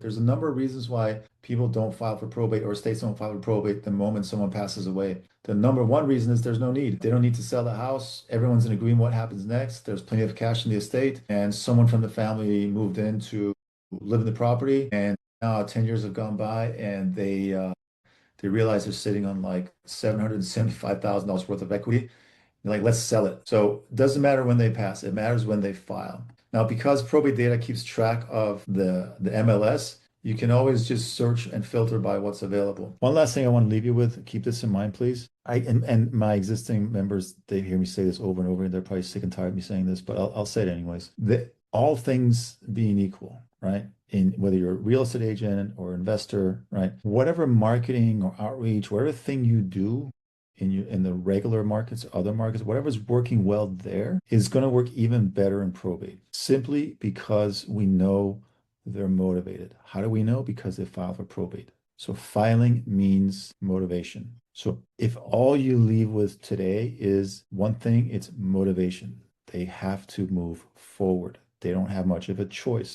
There's a number of reasons why people don't file for probate or estates don't file for probate the moment someone passes away. The number one reason is there's no need. They don't need to sell the house. Everyone's in agreement what happens next. There's plenty of cash in the estate, and someone from the family moved in to live in the property, and now 10 years have gone by, and they realize they're sitting on like $775,000 worth of equity. They're like, let's sell it. So it doesn't matter when they pass, it matters when they file. Now, because probate data keeps track of the MLS, you can always just search and filter by what's available. One last thing I want to leave you with, keep this in mind, please. And my existing members, they hear me say this over and over, and they're probably sick and tired of me saying this, but I'll say it anyways. All things being equal, right? In whether you're a real estate agent or investor, right? Whatever marketing or outreach, whatever thing you do in the regular markets, other markets, whatever's working well there is going to work even better in probate, simply because we know they're motivated. How do we know? Because they file for probate. So filing means motivation. So if all you leave with today is one thing, it's motivation. They have to move forward. They don't have much of a choice.